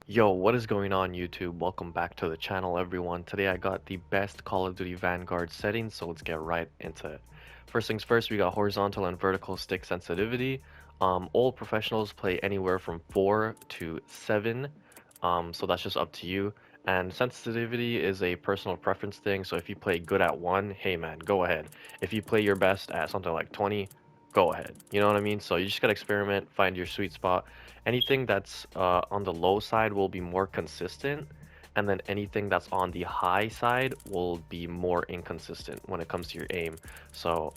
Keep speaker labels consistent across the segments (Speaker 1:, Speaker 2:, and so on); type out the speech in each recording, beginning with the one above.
Speaker 1: Yo, what is going on YouTube? Welcome back to the channel, everyone. Today I got the best Call of Duty Vanguard settings, so let's get right into it. First things first, we got horizontal and vertical stick sensitivity. All professionals play anywhere from 4 to 7, so that's just up to you. And sensitivity is a personal preference thing, so if you play good at 1, hey man, go ahead. If you play your best at something like 20, go ahead. You know what I mean? So you just gotta experiment, find your sweet spot. Anything that's on the low side will be more consistent, and then anything that's on the high side will be more inconsistent when it comes to your aim. So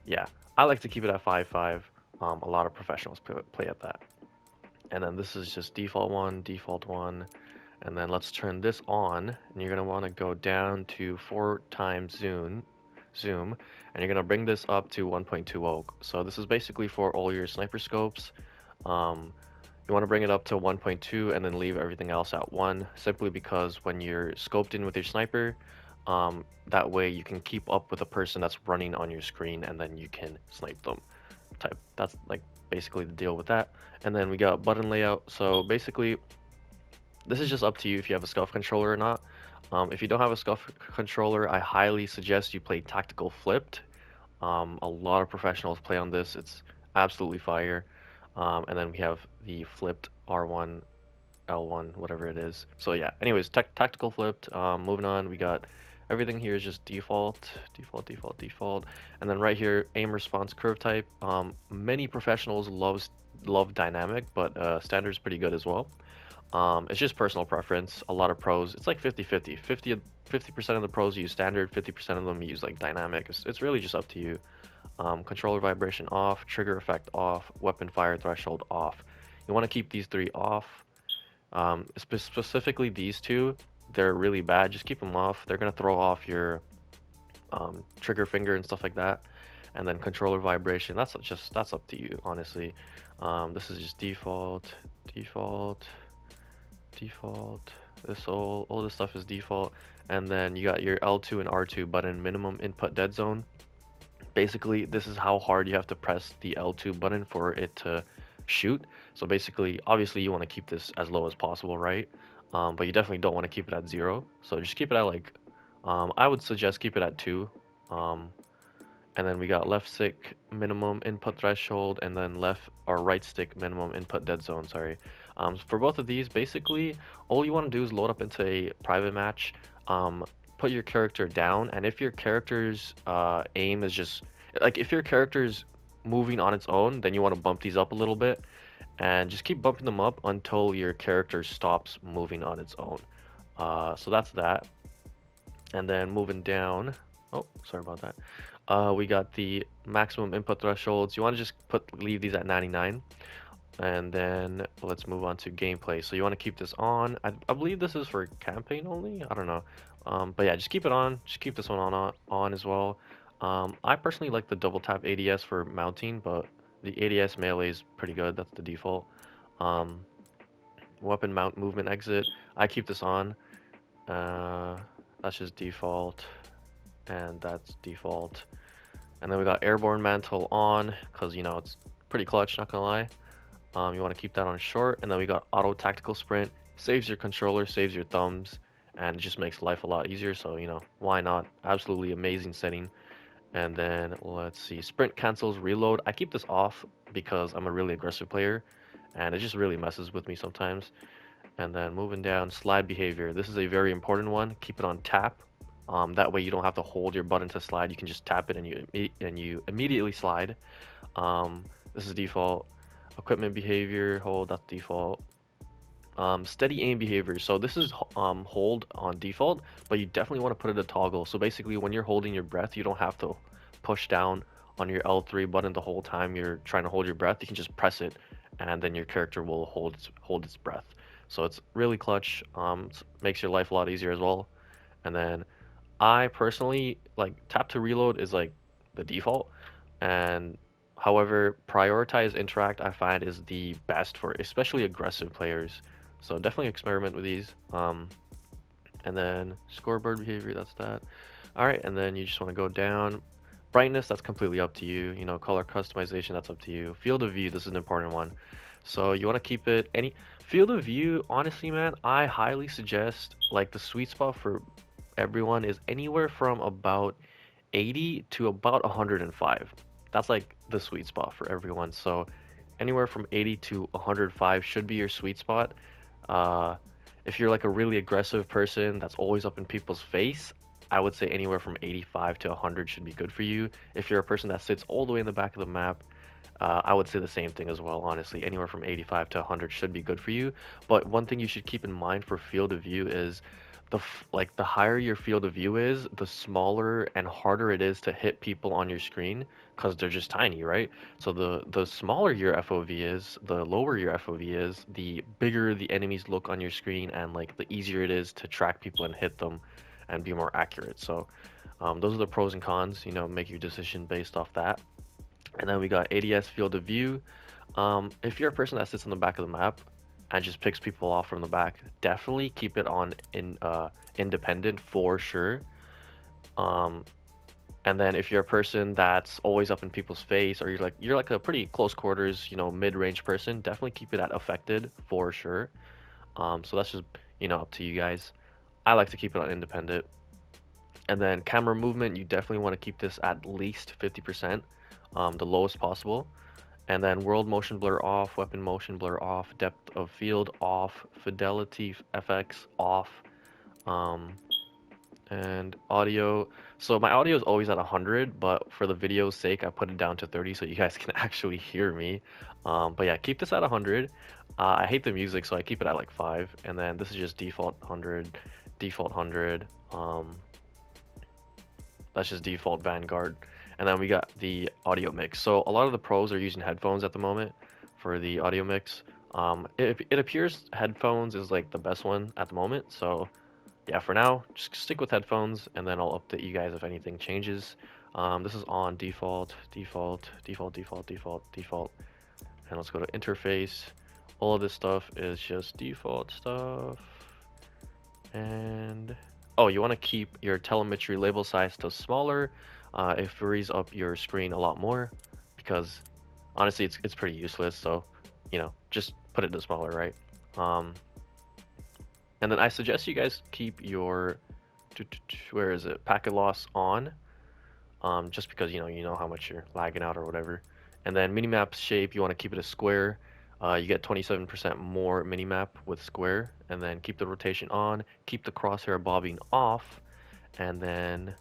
Speaker 1: yeah, I like to keep it at 5.5. A lot of professionals play at that. And then this is just default one, and then let's turn this on, and you're gonna want to go down to 4 times zoom, and you're gonna bring this up to 1.20. So this is basically for all your sniper scopes. Um, you want to bring it up to 1.2 and then leave everything else at 1, simply because when you're scoped in with your sniper, that way you can keep up with the person that's running on your screen and then you can snipe them. That's like basically the deal with that. And then we got button layout. So basically, this is just up to you if you have a scuff controller or not. If you don't have a scuff controller, I highly suggest you play tactical flipped. A lot of professionals play on this. It's absolutely fire. And then we have the flipped R1, L1, whatever it is. So yeah, anyways, tactical flipped. Moving on, we got everything here is just default. And then right here, aim response curve type. Many professionals love dynamic, but standard is pretty good as well. It's just personal preference. A lot of pros, it's like 50-50. 50% of the pros use standard, 50% of them use like dynamic. It's really just up to you. Controller vibration off, trigger effect off, weapon fire threshold off. You want to keep these three off. Specifically these two, they're really bad. Just keep them off. They're gonna throw off your trigger finger and stuff like that. And then controller vibration, that's up to you, honestly. This is just default, default. This all this stuff is default. And then you got your L2 and R2 button minimum input dead zone. Basically, this is how hard you have to press the L2 button for it to shoot. So basically, obviously you want to keep this as low as possible, right? But you definitely don't want to keep it at 0. So just keep it at like, I would suggest keep it at 2. Um, and then we got left stick minimum input threshold, and then left or right stick minimum input dead zone, sorry. For both of these, basically, all you want to do is load up into a private match, put your character down, and if your character's aim is just, like if your character's moving on its own, then you want to bump these up a little bit, and just keep bumping them up until your character stops moving on its own. So that's that. And then moving down, oh, sorry about that. We got the maximum input thresholds. You want to just leave these at 99. And then let's move on to gameplay. So you want to keep this on. I believe this is for campaign only. I don't know. But yeah, just keep it on. Just keep this one on as well. I personally like the double tap ADS for mounting, but the ADS melee is pretty good. That's the default. Um, Weapon mount movement exit. I keep this on. That's just default, and that's default. And then we got airborne mantle on, because you know it's pretty clutch, not gonna lie. You want to keep that on short, and then we got auto tactical sprint. Saves your controller, saves your thumbs, and it just makes life a lot easier. So you know, why not? Absolutely amazing setting. And then let's see, sprint cancels reload. I keep this off because I'm a really aggressive player, and it just really messes with me sometimes. And then moving down, slide behavior. This is a very important one. Keep it on tap. That way you don't have to hold your button to slide. You can just tap it and you immediately slide. This is default. Equipment behavior, hold, that's default. Steady aim behavior. So this is hold on default, but you definitely want to put it a toggle. So basically when you're holding your breath, you don't have to push down on your L3 button the whole time you're trying to hold your breath. You can just press it and then your character will hold its breath. So it's really clutch. Makes your life a lot easier as well. And then I personally like tap to reload is like the default, and however prioritize interact I find is the best for especially aggressive players. So definitely experiment with these. And then scoreboard behavior, that's that. All right, and then you just want to go down. Brightness, that's completely up to you. You know, color customization, that's up to you. Field of view, this is an important one. So you want to keep it any Field of view, honestly, man, I highly suggest like the sweet spot for everyone is anywhere from about 80 to about 105. That's like the sweet spot for everyone. So anywhere from 80 to 105 should be your sweet spot. Uh, if you're like a really aggressive person that's always up in people's face, I would say anywhere from 85 to 100 should be good for you. If you're a person that sits all the way in the back of the map, I would say the same thing as well, honestly. Anywhere from 85 to 100 should be good for you. But one thing you should keep in mind for field of view is like the higher your field of view is, the smaller and harder it is to hit people on your screen because they're just tiny, right? So the smaller your FOV is, the lower your FOV is, the bigger the enemies look on your screen, and like the easier it is to track people and hit them and be more accurate. So those are the pros and cons. Make your decision based off that. And then we got ADS field of view. If you're a person that sits on the back of the map and just picks people off from the back, definitely keep it on independent for sure. Um, and then if you're a person that's always up in people's face, or you're like a pretty close quarters, mid-range person, definitely keep it at affected for sure. So that's just up to you guys. I like to keep it on independent. And then camera movement, you definitely want to keep this at least 50%, the lowest possible. And then world motion blur off, weapon motion blur off, depth of field off, fidelity FX off, um, and audio. So my audio is always at 100, but for the video's sake, I put it down to 30 so you guys can actually hear me. But yeah, keep this at 100. I hate the music, so I keep it at like 5. And then this is just default 100, default 100. That's just default Vanguard. And then we got the audio mix. So a lot of the pros are using headphones at the moment for the audio mix. It appears headphones is like the best one at the moment. So yeah, for now, just stick with headphones, and then I'll update you guys if anything changes. This is on default, default, default, default, default, default. And let's go to interface. All of this stuff is just default stuff. And oh, you want to keep your telemetry label size to smaller. It frees up your screen a lot more because honestly, it's pretty useless. So, just put it to smaller, right? And then I suggest you guys keep your where is it, packet loss on, just because you know how much you're lagging out or whatever. And then minimap shape, you want to keep it a square. You get 27% more minimap with square, and then keep the rotation on, keep the crosshair bobbing off, and then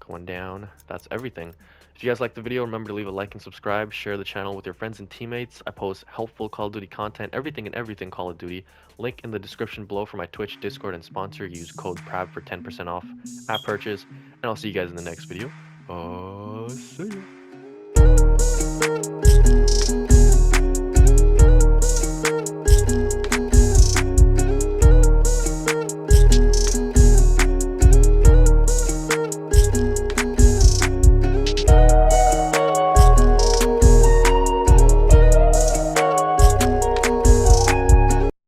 Speaker 1: going down, that's everything. If you guys liked the video, remember to leave a like and subscribe, share the channel with your friends and teammates. I post helpful Call of Duty content, everything and everything Call of Duty. Link in the description below for my Twitch, Discord, and sponsor. Use code PRAB for 10% off at purchase, and I'll see you guys in the next video. See ya.